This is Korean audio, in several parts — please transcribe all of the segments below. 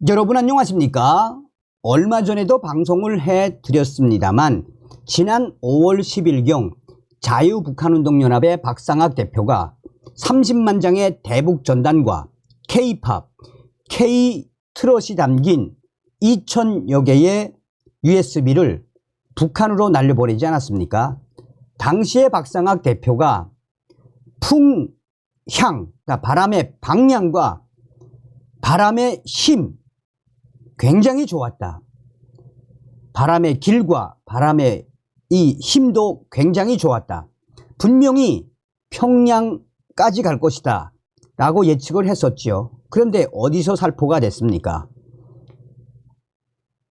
여러분 안녕하십니까? 얼마 전에도 방송을 해드렸습니다만 지난 5월 10일경 자유북한운동연합의 박상학 대표가 30만 장의 대북전단과 K-팝, K-트롯이 담긴 2000여 개의 USB를 북한으로 날려보내지 않았습니까? 당시에 박상학 대표가 풍향, 그러니까 바람의 방향과 바람의 힘, 굉장히 좋았다. 바람의 길과 바람의 이 힘도 굉장히 좋았다. 분명히 평양까지 갈 것이다 라고 예측을 했었지요. 그런데 어디서 살포가 됐습니까?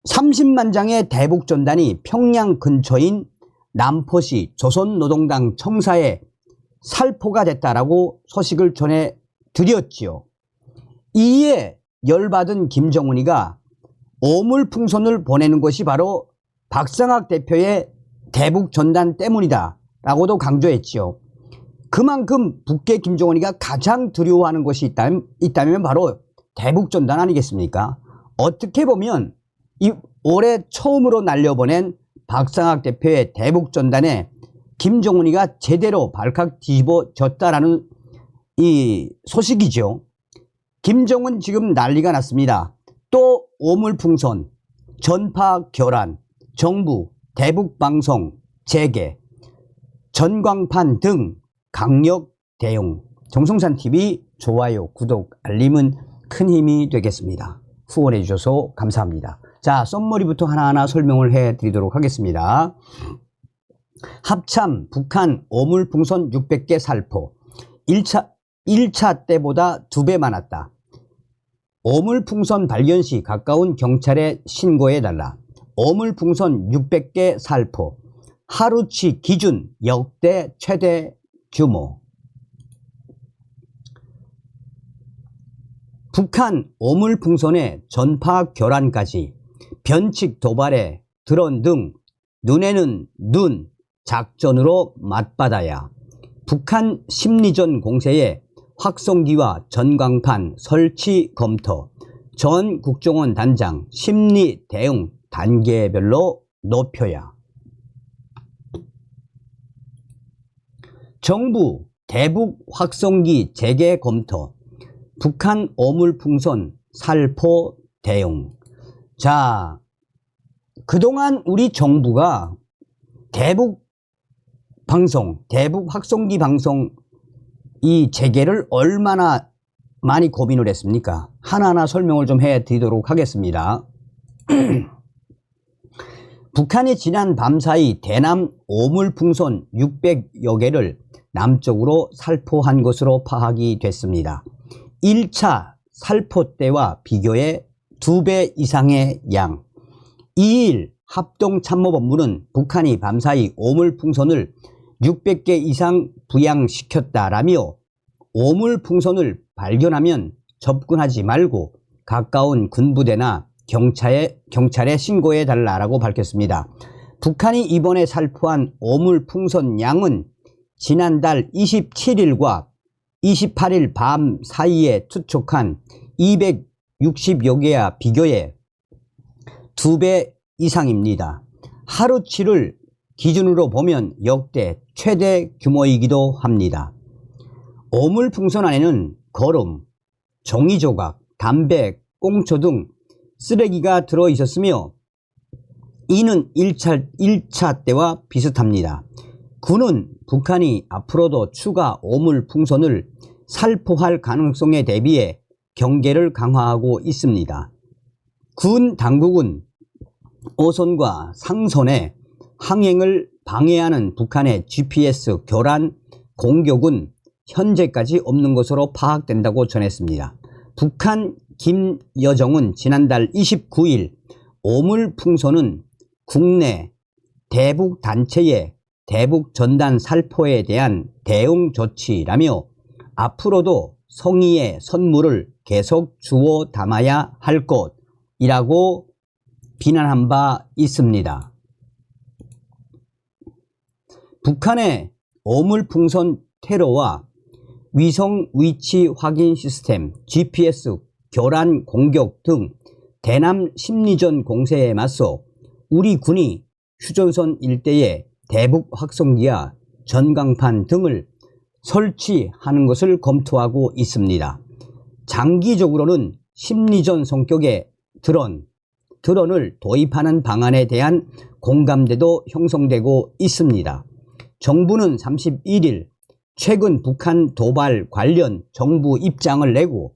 30만 장의 대북전단이 평양 근처인 남포시 조선노동당 청사에 살포가 됐다라고 소식을 전해드렸지요. 이에 열받은 김정은이가 오물풍선을 보내는 것이 바로 박상학 대표의 대북전단 때문이다 라고도 강조했지요. 그만큼 북계 김정은이가 가장 두려워하는 것이 있다면 바로 대북전단 아니겠습니까? 어떻게 보면 이 올해 처음으로 날려보낸 박상학 대표의 대북전단에 김정은이가 제대로 발칵 뒤집어졌다라는 이 소식이죠. 김정은 지금 난리가 났습니다. 또 오물풍선, 전파 교란, 정부, 대북방송, 재개, 전광판 등 강력 대응. 정성산TV 좋아요, 구독, 알림은 큰 힘이 되겠습니다. 후원해 주셔서 감사합니다. 자, 썸머리부터 하나하나 설명을 해드리도록 하겠습니다. 합참 북한 오물풍선 600개 살포. 1차 때보다 2배 많았다. 오물풍선 발견 시 가까운 경찰에 신고해달라. 오물풍선 600개 살포. 하루치 기준 역대 최대 규모. 북한 오물풍선의 전파 교란까지 변칙 도발에 드론 등 눈에는 눈 작전으로 맞받아야 북한 심리전 공세에 확성기와 전광판 설치 검토, 전 국정원 단장 심리 대응 단계별로 높여야. 정부 대북 확성기 재개 검토, 북한 오물풍선 살포 대응. 자, 그동안 우리 정부가 대북 방송, 대북 확성기 방송 이 재개를 얼마나 많이 고민을 했습니까? 하나하나 설명을 좀 해드리도록 하겠습니다. 북한이 지난 밤사이 대남 오물풍선 600여 개를 남쪽으로 살포한 것으로 파악이 됐습니다. 1차 살포 때와 비교해 2배 이상의 양. 2일 합동참모본부는 북한이 밤사이 오물풍선을 600개 이상 부양시켰다라며 오물풍선을 발견하면 접근하지 말고 가까운 군부대나 경찰에 신고해달라고 밝혔습니다. 북한이 이번에 살포한 오물풍선 양은 지난달 27일과 28일 밤 사이에 투척한 260여 개와 비교해 2배 이상입니다. 하루치를 기준으로 보면 역대 최대 규모이기도 합니다. 오물풍선 안에는 거름, 종이조각, 담배, 꽁초 등 쓰레기가 들어있었으며 이는 1차 때와 비슷합니다. 군은 북한이 앞으로도 추가 오물풍선을 살포할 가능성에 대비해 경계를 강화하고 있습니다. 군 당국은 오선과 상선의 항행을 방해하는 북한의 GPS 교란 공격은 현재까지 없는 것으로 파악된다고 전했습니다. 북한 김여정은 지난달 29일 오물풍선은 국내 대북 단체의 대북 전단 살포에 대한 대응 조치라며 앞으로도 성의의 선물을 계속 주워 담아야 할 것이라고 비난한 바 있습니다. 북한의 오물풍선 테러와 위성 위치 확인 시스템, GPS 교란 공격 등 대남 심리전 공세에 맞서 우리 군이 휴전선 일대에 대북 확성기와 전광판 등을 설치하는 것을 검토하고 있습니다. 장기적으로는 심리전 성격의 드론을 도입하는 방안에 대한 공감대도 형성되고 있습니다. 정부는 31일 최근 북한 도발 관련 정부 입장을 내고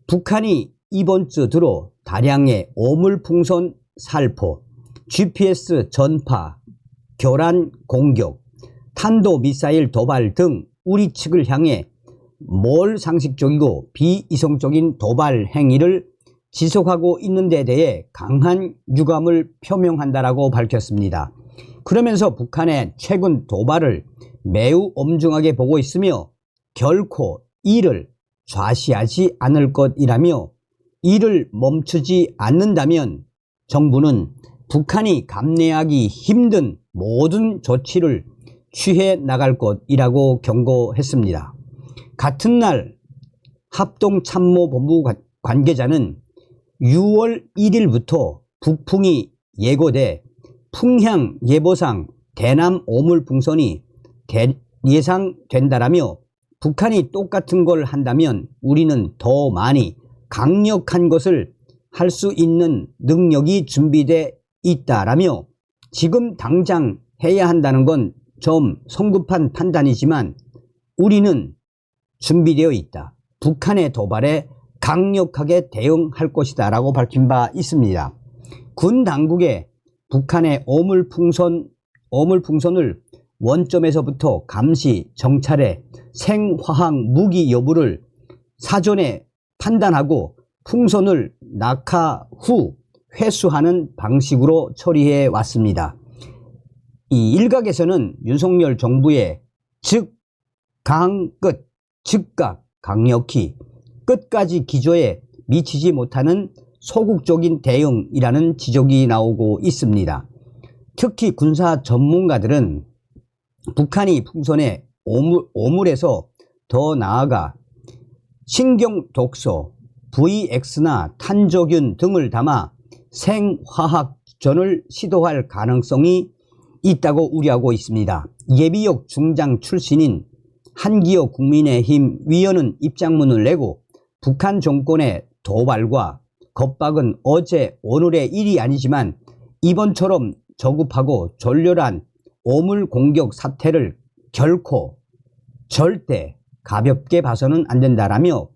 북한이 이번 주 들어 다량의 오물풍선 살포, GPS 전파, 교란 공격, 탄도미사일 도발 등 우리 측을 향해 몰상식적이고 비이성적인 도발 행위를 지속하고 있는 데 대해 강한 유감을 표명한다라고 밝혔습니다. 그러면서 북한의 최근 도발을 매우 엄중하게 보고 있으며 결코 이를 좌시하지 않을 것이라며 이를 멈추지 않는다면 정부는 북한이 감내하기 힘든 모든 조치를 취해 나갈 것이라고 경고했습니다. 같은 날 합동참모본부 관계자는 6월 1일부터 북풍이 예고돼 풍향 예보상 대남 오물풍선이 예상된다라며 북한이 똑같은 걸 한다면 우리는 더 많이 강력한 것을 할 수 있는 능력이 준비되어 있다라며 지금 당장 해야 한다는 건 좀 성급한 판단이지만 우리는 준비되어 있다. 북한의 도발에 강력하게 대응할 것이다 라고 밝힌 바 있습니다. 군 당국에 북한의 오물풍선을 원점에서부터 감시, 정찰해 생화학 무기 여부를 사전에 판단하고 풍선을 낙하 후 회수하는 방식으로 처리해 왔습니다. 이 일각에서는 윤석열 정부의 즉각 강력히 끝까지 기조에 미치지 못하는 소극적인 대응이라는 지적이 나오고 있습니다. 특히 군사 전문가들은 북한이 풍선에 오물에서 더 나아가 신경독소, VX나 탄저균 등을 담아 생화학전을 시도할 가능성이 있다고 우려하고 있습니다. 예비역 중장 출신인 한기호 국민의힘 위원은 입장문을 내고 북한 정권의 도발과 겁박은 어제 오늘의 일이 아니지만 이번처럼 저급하고 졸렬한 오물 공격 사태를 결코 절대 가볍게 봐서는 안 된다라며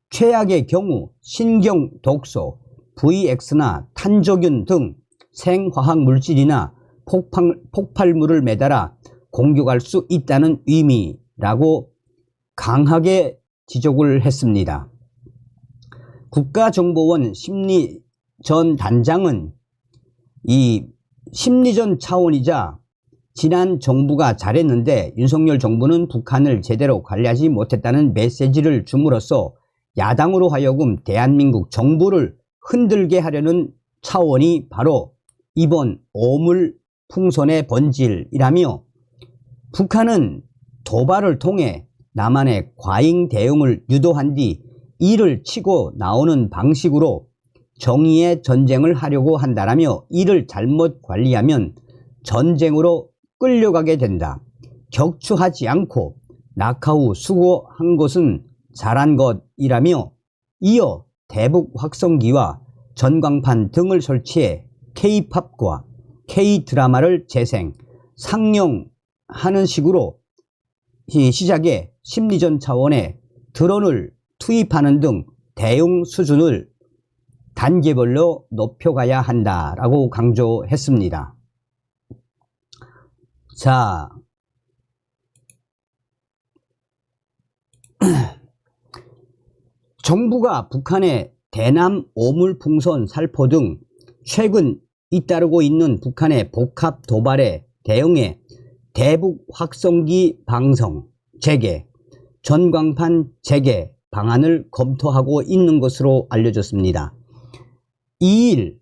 최악의 경우 신경독소, VX나 탄저균 등 생화학 물질이나 폭발물을 매달아 공격할 수 있다는 의미라고 강하게 지적을 했습니다. 국가정보원 심리전 단장은 이 심리전 차원이자 지난 정부가 잘했는데 윤석열 정부는 북한을 제대로 관리하지 못했다는 메시지를 줌으로써 야당으로 하여금 대한민국 정부를 흔들게 하려는 차원이 바로 이번 오물풍선의 본질이라며 북한은 도발을 통해 남한의 과잉 대응을 유도한 뒤 이를 치고 나오는 방식으로 정의의 전쟁을 하려고 한다라며 이를 잘못 관리하면 전쟁으로 끌려가게 된다. 격추하지 않고 낙하 후 수거한 것은 잘한 것이라며 이어 대북 확성기와 전광판 등을 설치해 K-팝과 K-드라마를 재생, 상영하는 식으로 시작에 심리전 차원의 드론을 투입하는 등 대응 수준을 단계별로 높여가야 한다라고 강조했습니다. 자, 정부가 북한의 대남 오물풍선 살포 등 최근 잇따르고 있는 북한의 복합 도발에 대응해 대북 확성기 방성, 재개, 전광판 재개 방안을 검토하고 있는 것으로 알려졌습니다. 2일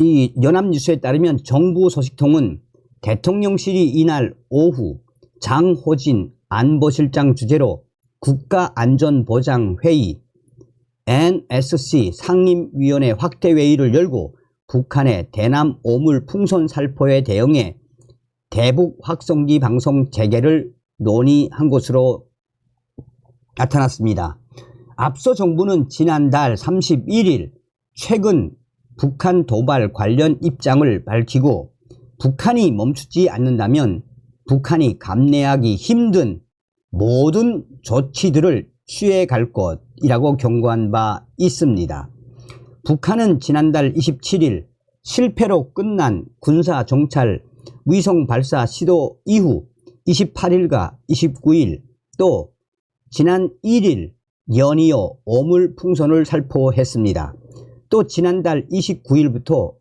이 연합뉴스에 따르면 정부 소식통은 대통령실이 이날 오후 장호진 안보실장 주재로 국가안전보장회의에 NSC 상임위원회 확대회의를 열고 북한의 대남 오물 풍선 살포에 대응해 대북 확성기 방송 재개를 논의한 것으로 나타났습니다. 앞서 정부는 지난달 31일 최근 북한 도발 관련 입장을 밝히고 북한이 멈추지 않는다면 북한이 감내하기 힘든 모든 조치들을 취해갈 것이라고 경고한 바 있습니다. 북한은 지난달 27일 실패로 끝난 군사 정찰 위성 발사 시도 이후 28일과 29일 또 지난 1일 연이어 오물 풍선을 살포했습니다. 또 지난달 29일부터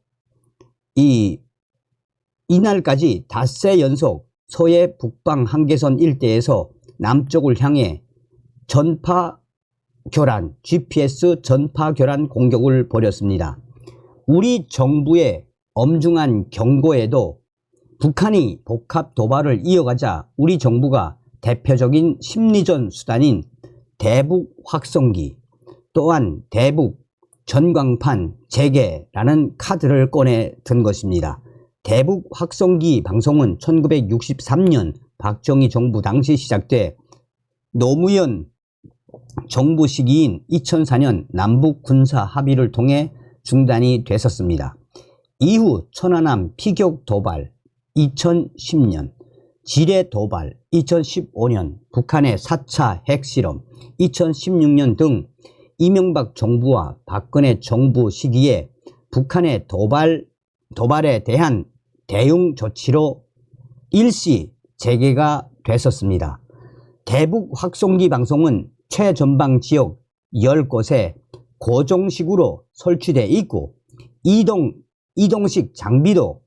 이날까지 닷새 연속 서해 북방 한계선 일대에서 남쪽을 향해 전파 교란, GPS 전파 교란 공격을 벌였습니다. 우리 정부의 엄중한 경고에도 북한이 복합 도발을 이어가자 우리 정부가 대표적인 심리전 수단인 대북 확성기 또한 대북 전광판 재개라는 카드를 꺼내 든 것입니다. 대북 확성기 방송은 1963년 박정희 정부 당시 시작돼 노무현 정부 시기인 2004년 남북 군사 합의를 통해 중단이 됐었습니다. 이후 천안함 피격 도발 2010년, 지뢰 도발 2015년, 북한의 4차 핵실험 2016년 등 이명박 정부와 박근혜 정부 시기에 북한의 도발에 대한 대응 조치로 일시 재개가 됐었습니다. 대북 확성기 방송은 최전방 지역 10곳에 고정식으로 설치되어 있고 이동식 장비도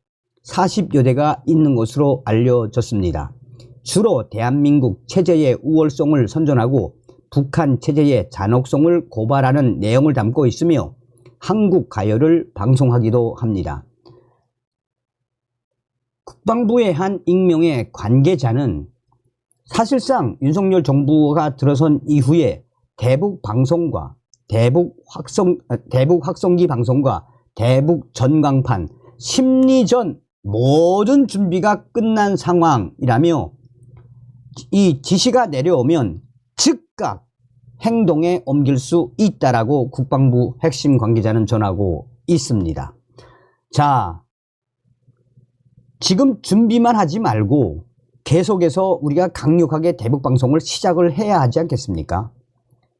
40여 대가 있는 것으로 알려졌습니다. 주로 대한민국 체제의 우월성을 선전하고 북한 체제의 잔혹성을 고발하는 내용을 담고 있으며 한국 가요를 방송하기도 합니다. 국방부의 한 익명의 관계자는 사실상 윤석열 정부가 들어선 이후에 대북 방송과 대북 확성기 방송과 대북 전광판 심리전 모든 준비가 끝난 상황이라며 이 지시가 내려오면 즉각 행동에 옮길 수 있다라고 국방부 핵심 관계자는 전하고 있습니다. 자, 지금 준비만 하지 말고 계속해서 우리가 강력하게 대북 방송을 시작을 해야 하지 않겠습니까?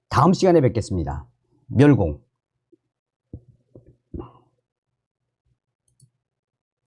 다음 시간에 뵙겠습니다. 멸공.